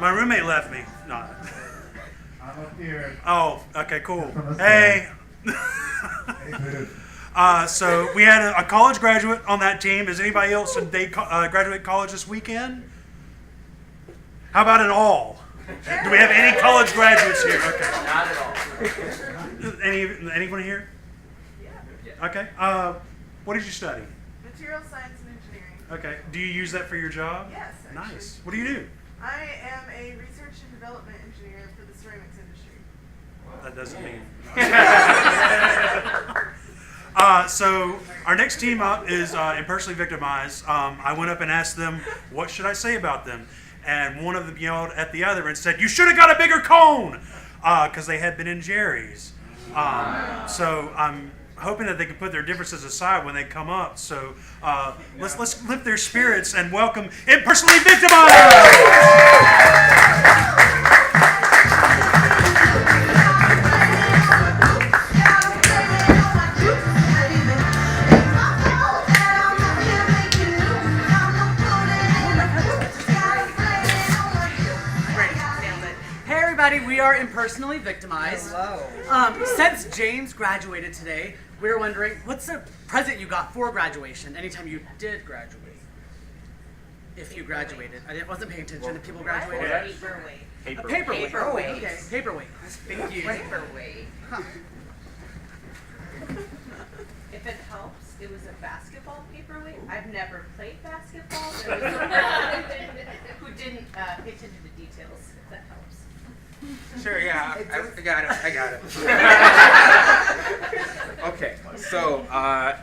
My roommate left me. No. I'm up here. Oh, okay, cool. Hey. So we had a college graduate on that team. Is anybody else graduate college this weekend? How about it all? Do we have any college graduates here? Okay. Not at all. Anyone here? Yeah. Okay. What did you study? Material science and engineering. Okay. Do you use that for your job? Yes, actually. Nice. What do you do? I am a research and development engineer for the ceramics industry. That doesn't mean. So our next team up is Impersonally Victimized. I went up and asked them, what should I say about them? And one of them yelled at the other and said, you should have got a bigger cone! Because they had been in Jerry's. So I'm hoping that they can put their differences aside when they come up. So let's lift their spirits and welcome Impersonally Victimized! We are Impersonally Victimized. Hello. Since James graduated today, we were wondering, what's the present you got for graduation? Anytime you did graduate. If you graduated. I wasn't paying attention to people graduated. Paperweight. A paperweight. Paperweight. Oh, okay. Paperweight. Thank you. Paperweight. Huh. If it helps, it was a basketball paperweight. I've never played basketball. There was a person who didn't pay attention to details, if that helps. Sure, yeah, I got it. Okay, so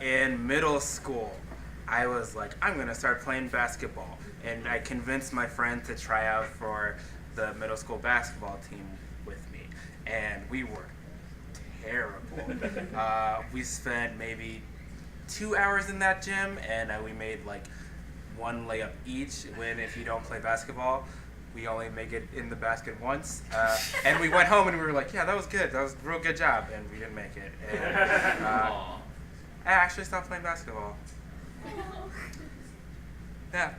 in middle school, I was like, I'm gonna start playing basketball, and I convinced my friend to try out for the middle school basketball team with me, and we were terrible. We spent maybe 2 hours in that gym, and we made like one layup each. When if you don't play basketball, we only make it in the basket once. And we went home and we were like, yeah, that was good. That was a real good job. And we didn't make it. And I actually stopped playing basketball. Yeah.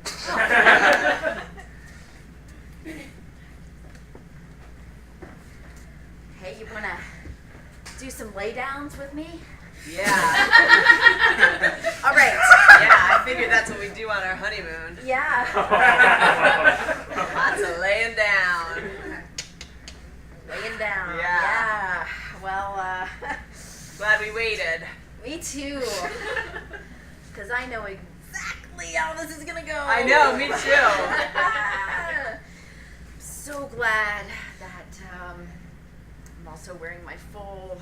Hey, you wanna do some laydowns with me? Yeah. All right. Yeah, I figured that's what we do on our honeymoon. Yeah. Lots of laying down. Laying down. Yeah. Well, Glad we waited. me too. Because I know exactly how this is gonna go. I know, me too. I'm so glad that I'm also wearing my full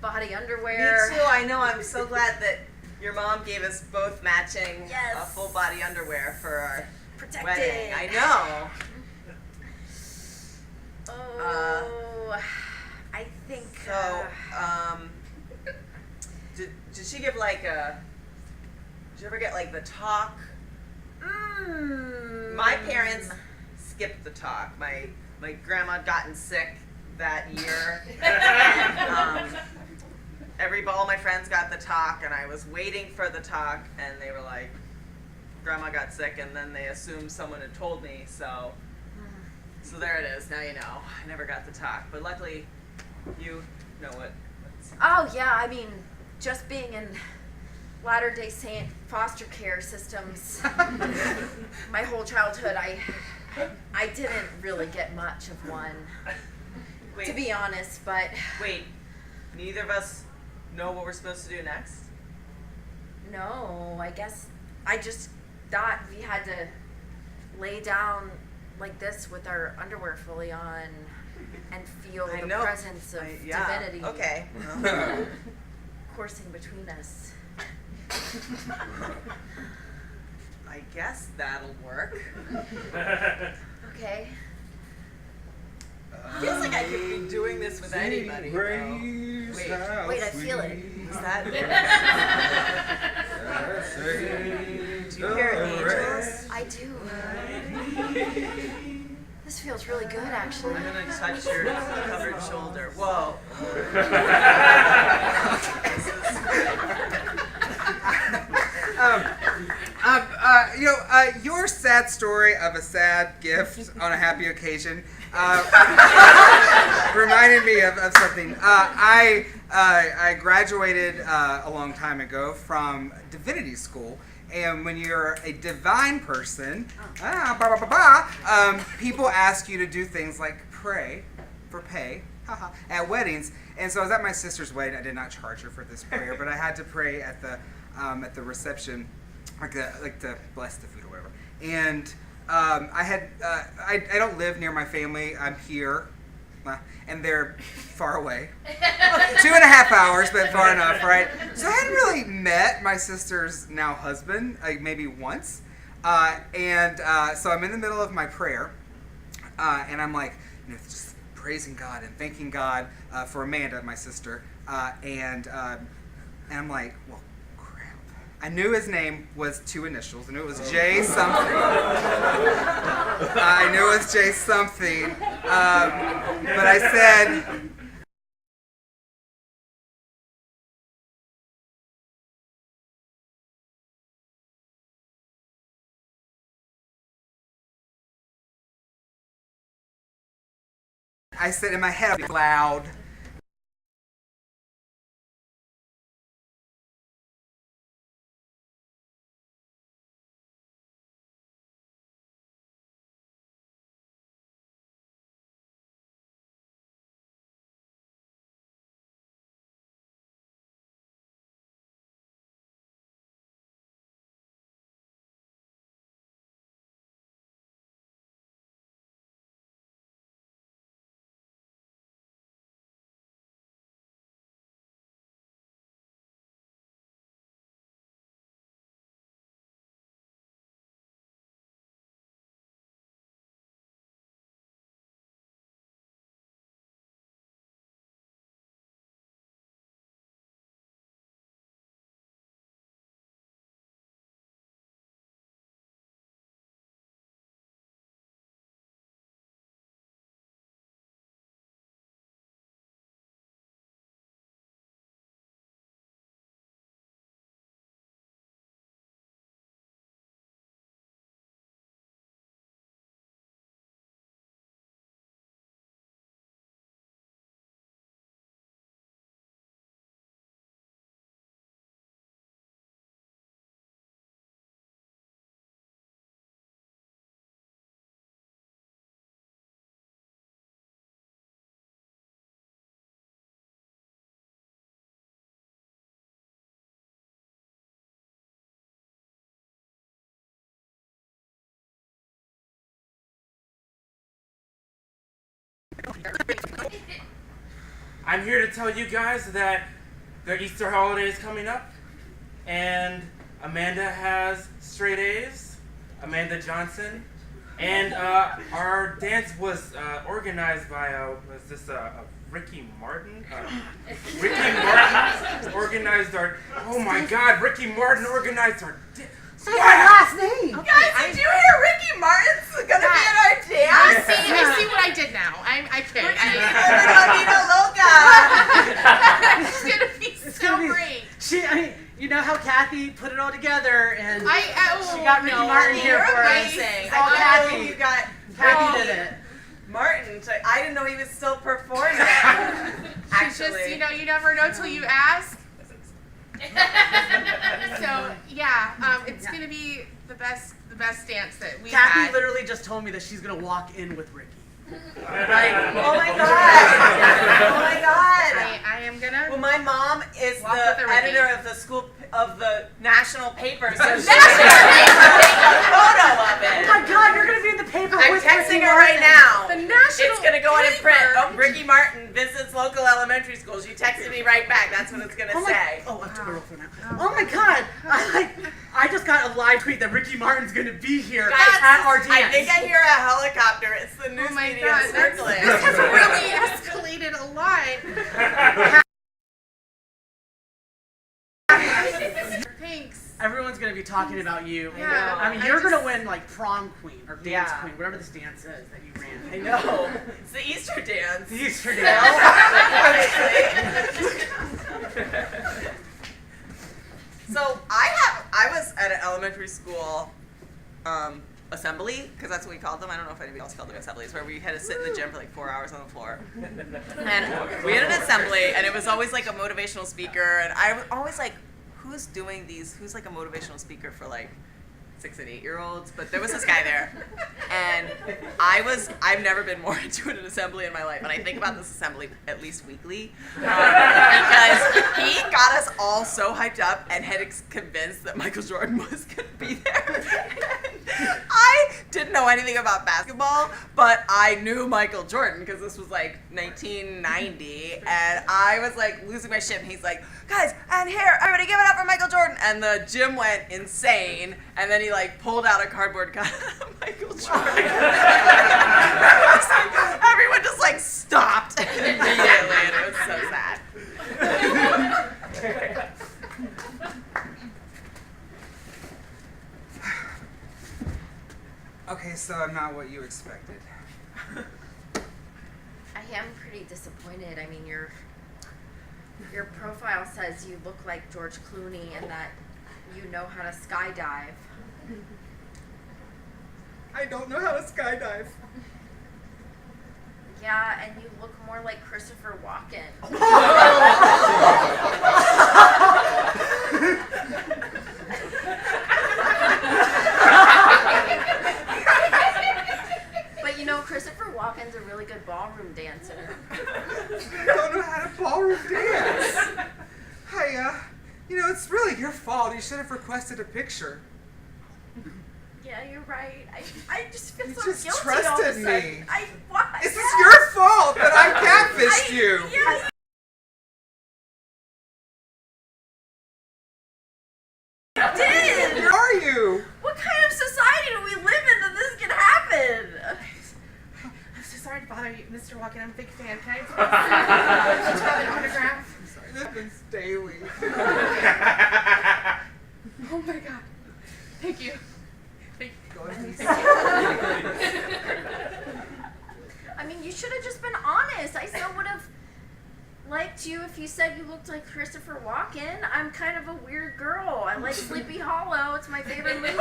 body underwear. Me too. I know. I'm so glad that your mom gave us both matching Yes. full body underwear for our Protected. wedding. I know. Oh, I think. So, did she give like a? Did you ever get like the talk? My parents skipped the talk. My grandma had gotten sick that year. All my friends got the talk, and I was waiting for the talk, and they were like, Grandma got sick, and then they assumed someone had told me, so there it is. Now you know. I never got the talk, but luckily you know what. Oh yeah, I mean, just being in Latter-day Saint foster care systems, my whole childhood, I didn't really get much of one, Wait, to be honest. But wait, neither of us know what we're supposed to do next? no, I guess I just thought we had to lay down like this with our underwear fully on and feel I the know. presence of Yeah. divinity Okay. coursing between us. I guess that'll work. Okay. Feels like I could be doing this with anybody. You know? Wait, I feel it. Is that? Do you hear angels? I do. This feels really good, actually. I'm gonna touch your covered shoulder. Whoa. Your sad story of a sad gift on a happy occasion reminded me of something. I graduated a long time ago from divinity school, and when you're a divine person, people ask you to do things like pray for pay at weddings. And so I was at my sister's wedding. I did not charge her for this prayer, but I had to pray at the reception, like to bless the food or whatever. And I don't live near my family. I'm here, and they're far away. 2.5 hours, but far enough, right? So I hadn't really met my sister's now husband, like maybe once. So I'm in the middle of my prayer, and I'm like, just praising God and thanking God for Amanda, my sister, and I'm like, well, crap. I knew his name was 2 initials. I knew it was J something. I knew it was J something, but I said, in my head loud. I'm here to tell you guys that the Easter holiday is coming up, and Amanda has straight A's, Amanda Johnson, and our dance was organized by, was this Ricky Martin? Ricky Martin organized our, oh my God, Ricky Martin organized our dance. Say my last name. Guys, did you hear Ricky Martin's gonna be at our dance? I see what I did now. I can't. It's gonna be so great. You know how Kathy put it all together, and she got Ricky Martin here for us. Amazing. All Kathy. You got Kathy did it. Martin. I didn't know he was still performing. Actually, just you never know till you ask. So yeah, it's gonna be the best dance that we Kathy had. literally just told me that she's gonna walk in with Ricky. Right? Oh my God! Oh my God! I am gonna. Well, my mom is walk the with a editor Ricky. of the school of the national paper, so she's gonna take a photo of it. Oh my God, you're gonna be in the paper I'm with texting Ricky her right now. The national It's gonna go on in print. paper. Oh, Ricky Martin visits local elementary schools. You texted me right back. That's what it's gonna say. I took a roll for now. Oh my God! I just got a live tweet that Ricky Martin's gonna be here at our dance. I think I hear a helicopter. It's the news Oh my media God, circling. this has really escalated a lot. Thanks. Everyone's gonna be talking about you. Yeah. I mean, you're gonna win like prom queen or dance queen, whatever this dance is that you ran. I know. It's the Easter dance. The Easter dance. So I was at an elementary school assembly, because that's what we called them. I don't know if anybody else called them assemblies, where we had to sit in the gym for like 4 hours on the floor. And we had an assembly, and it was always like a motivational speaker, and I was always like, who's doing these? Who's like a motivational speaker for like 6 and 8-year-olds? But there was this guy there, and I've never been more into an assembly in my life, and I think about this assembly at least weekly, because he got us all so hyped up and had convinced that Michael Jordan was going to be there. I didn't know anything about basketball, but I knew Michael Jordan because this was like 1990, and I was like losing my shit, and he's like, guys, and here, everybody give it up for Michael Jordan, and the gym went insane, and then he like pulled out a cardboard gun of Michael Jordan. Everyone just like stopped immediately, and it was so sad. Okay, so I'm not what you expected. I am pretty disappointed. I mean, your profile says you look like George Clooney and that you know how to skydive. I don't know how to skydive. Yeah, and you look more like Christopher Walken. But you know, Christopher Walken's a really good ballroom dancer. I don't know how to ballroom dance. It's really your fault. You should have requested a picture. Yeah, you're right. I just feel You so just guilty trusted all of a sudden. me. Why? This is your fault that I catfished you. Yeah. You did. Where are you? What kind of society do we live in that this can happen? I'm so sorry to bother you, Mr. Walken. I'm a big fan. Can I have an autograph? I'm sorry, this happens daily. Oh my God. Thank you. Thank you. Go ahead. I mean, you should have just been honest. I still would have liked you if you said you looked like Christopher Walken. I'm kind of a weird girl. I like Sleepy Hollow. It's my favorite movie.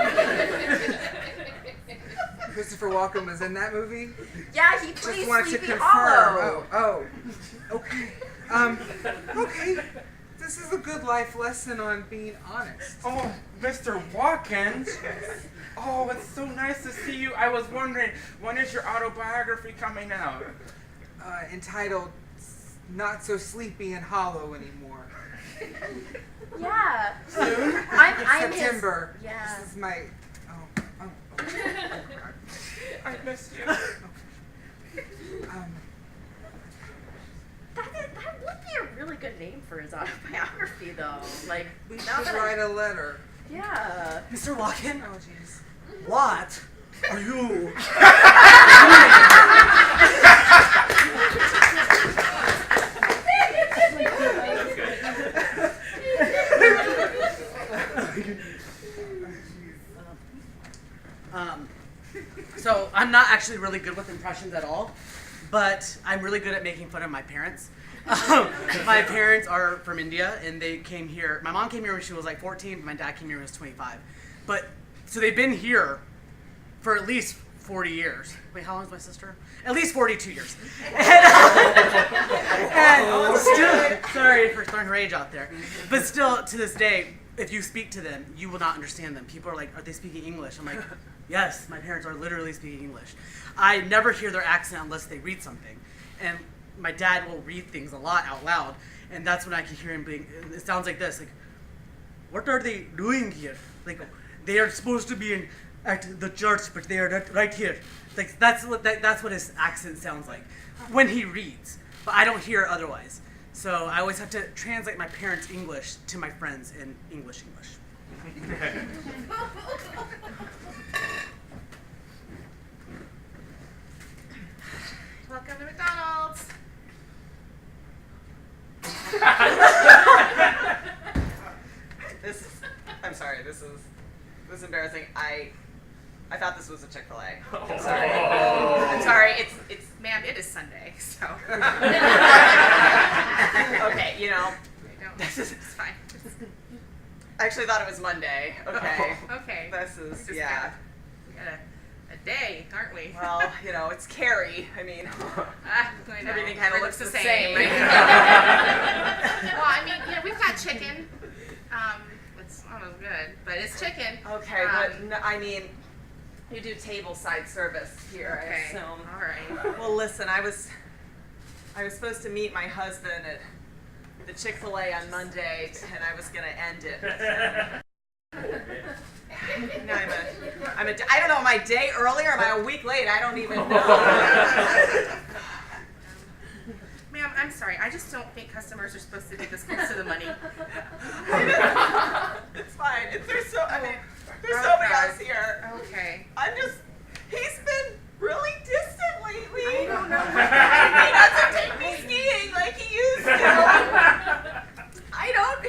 Christopher Walken was in that movie? Yeah, he Just plays wanted Sleepy to confirm. Hollow. Oh, okay. Okay. This is a good life lesson on being honest. Oh, Mr. Walken. Oh, it's so nice to see you. I was wondering, when is your autobiography coming out? Entitled Not So Sleepy and Hollow Anymore. Yeah. Soon? I'm September. His, yeah. This is my... Oh. I missed you. That would be a really good name for his autobiography, though. Like, We now should that write a letter. Yeah. Mr. Walken? Oh, jeez. What are you? So I'm not actually really good with impressions at all, but I'm really good at making fun of my parents. My parents are from India, and they came here. My mom came here when she was like 14. My dad came here when he was 25. So they've been here for at least 40 years. Wait, how long is my sister? At least 42 years. And still, sorry for throwing her age out there, but still, to this day, if you speak to them, you will not understand them. People are like, are they speaking English? I'm like, yes, my parents are literally speaking English. I never hear their accent unless they read something. And my dad will read things a lot out loud, and that's when I can hear him being, it sounds like this, like, what are they doing here? Like, they are supposed to be at the church, but they are right here. Like, that's what his accent sounds like when he reads, but I don't hear it otherwise. So I always have to translate my parents' English to my friends in English. Welcome to McDonald's. I'm sorry, this is embarrassing. I thought this was a Chick-fil-A. I'm sorry. I'm sorry, it's Ma'am, it is Sunday, so. okay, you know. It's fine. I actually thought it was Monday. Okay. Okay. This is, Just yeah. bad. got a day, aren't we? Well, you know, it's Carrie. I mean, I know. everything kind of looks the same. Well, I mean, yeah, we've got chicken. It's almost good, but it's chicken. Okay, but no, I mean, you do table-side service here, Okay. I assume. All right. Well, listen, I was supposed to meet my husband at the Chick-fil-A on Monday, and I was gonna end it. No, I don't know, am I a day early or am I a week late? I don't even know. Ma'am, I'm sorry. I just don't think customers are supposed to be this close to the money. It's fine. There's so many else here. Okay. He's been really distant lately. I don't know. He doesn't take me skiing like he used to.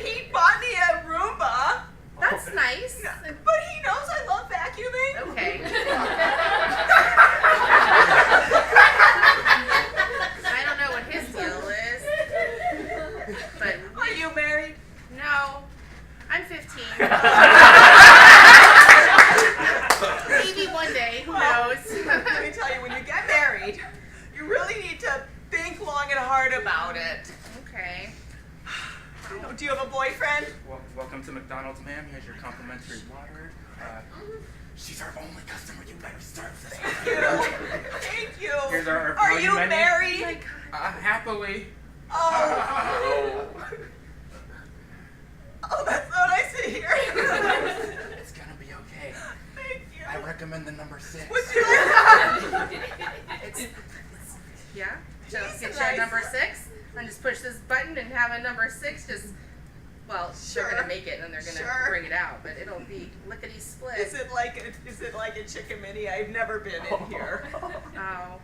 He bought me a Roomba. That's nice. But he knows I love vacuuming. Okay. I don't know what his deal is. But Are you married? no. I'm 15. Maybe one day. Who knows? Let me tell you, when you get married, you really need to think long and hard about it. Okay. Do you have a boyfriend? Welcome to McDonald's, ma'am. Here's your complimentary water. She's our only customer. You better serve this. Thank you. Here's our Are value you menu. married? Happily. Oh. Oh, that's so nice to hear. It's gonna be okay. Thank you. I recommend the number 6. Would you like Yeah? So He's get nice. you a number 6 and just push this button and have a number 6 just, well, Sure. they're going to make it and then they're going to Sure. bring it out, but it'll be lickety split. Is it like a chicken mini? I've never been in here. Oh,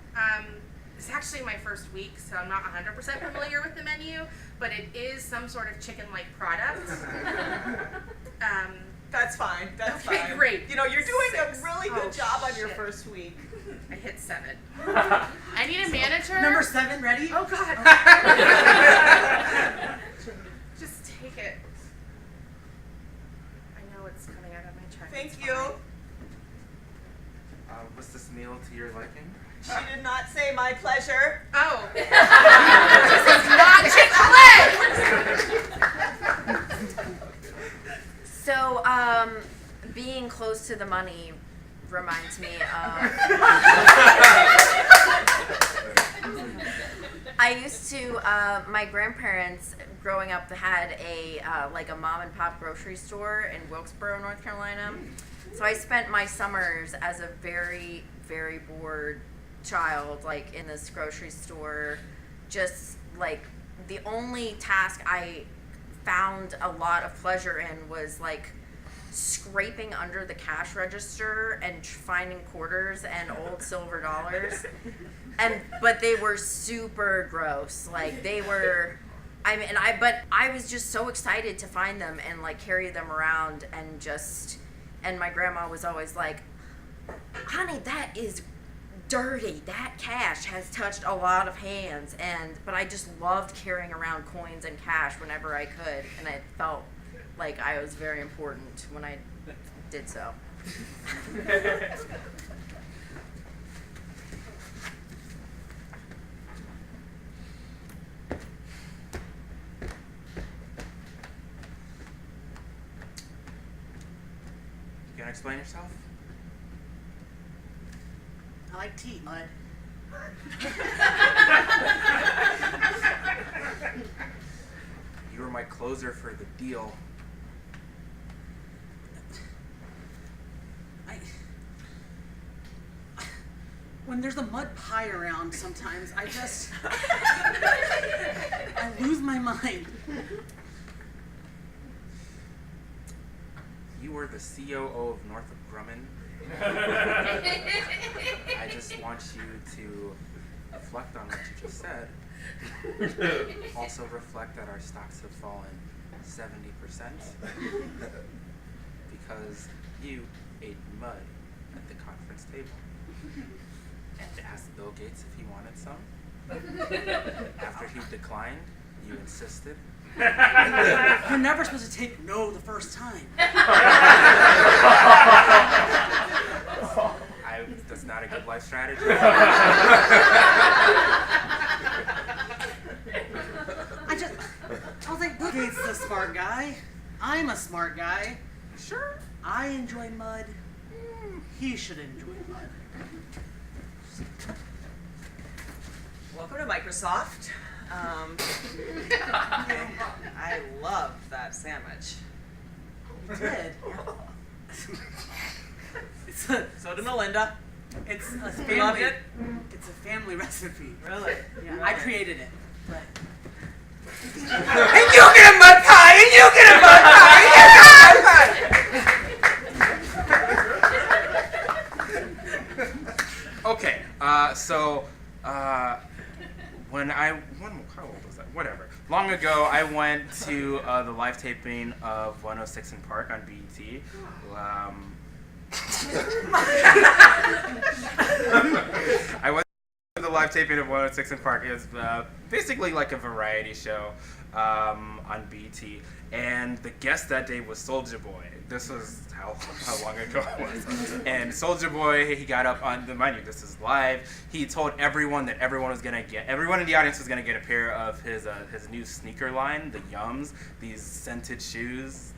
it's actually my first week, so I'm not 100% familiar with the menu, but it is some sort of chicken-like product. That's fine. That's Okay, fine. great. You know, you're doing 6. a really good Oh, job on your shit. first week. I hit 7. I need a manager. Number 7, ready? Oh, God. Just take it. I know it's coming out of my check. Thank It's you. fine. Was this meal to your liking? She did not say my pleasure. Oh. This is not Chick-fil-A! So, being close to the money reminds me of. I used to. My grandparents, growing up, had a like a mom and pop grocery store in Wilkesboro, North Carolina. So I spent my summers as a very, very bored child, like in this grocery store. Just like the only task I found a lot of pleasure in was like scraping under the cash register and finding quarters and old silver dollars. But they were super gross. Like they were, but I was just so excited to find them and like carry them around and my grandma was always like, honey, that is dirty. That cash has touched a lot of hands. But I just loved carrying around coins and cash whenever I could, and I felt like I was very important when I did so. You gonna explain yourself? I like tea, Mud. You were my closer for the deal. When there's a mud pie around, sometimes I lose my mind. You were the COO of Northrop Grumman. I just want you to reflect on what you just said. Also reflect that our stocks have fallen 70% because you ate mud at the conference table. And asked Bill Gates if he wanted some. After he declined, you insisted. You're never supposed to take no the first time. That's not a good life strategy. I was like, Bill Gates is a smart guy. I'm a smart guy. Sure. I enjoy mud. He should enjoy mud. Welcome to Microsoft. I loved that sandwich. You did. So did Melinda. It's a You loved family. it? It's a family recipe. Really? Yeah, I created it. But And you get a mud pie! And you get a mud pie! And you get a mud pie! Okay, how old was that? Whatever. Long ago, I went to the live taping of 106 in Park on BET. I went to the live taping of 106 in Park. It was basically like a variety show on BET. And the guest that day was Soulja Boy. This was how long ago it was. And Soulja Boy, he got up on the menu. This is live. He told everyone that everyone in the audience was gonna get a pair of his new sneaker line, the Yums, these scented shoes.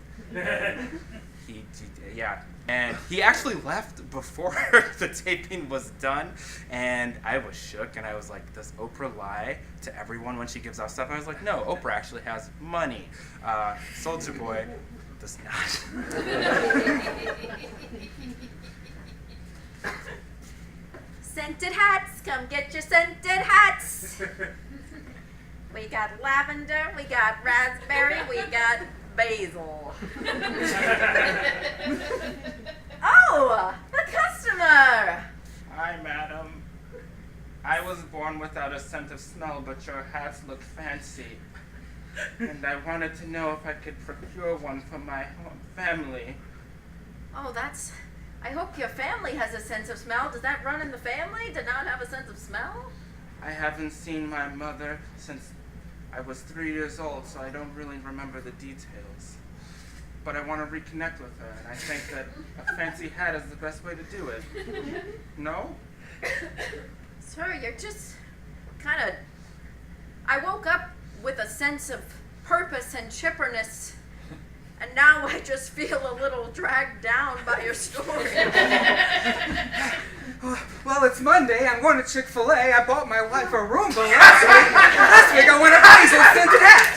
And he actually left before the taping was done, and I was shook, and I was like, does Oprah lie to everyone when she gives out stuff? And I was like, no, Oprah actually has money. Soulja Boy does not. Scented hats, come get your scented hats. We got lavender, we got raspberry, we got basil. Oh, the customer. Hi, madam. I was born without a scent of smell, but your hats look fancy. And I wanted to know if I could procure one for my family. Oh, I hope your family has a sense of smell. Does that run in the family to not have a sense of smell? I haven't seen my mother since I was 3 years old, so I don't really remember the details. But I want to reconnect with her, and I think that a fancy hat is the best way to do it. No? Sir, you're just kind of... I woke up with a sense of purpose and chipperness, and now I just feel a little dragged down by your story. Well, it's Monday. I'm going to Chick-fil-A. I bought my wife a Roomba last week. Last week I went to Basil scented hat.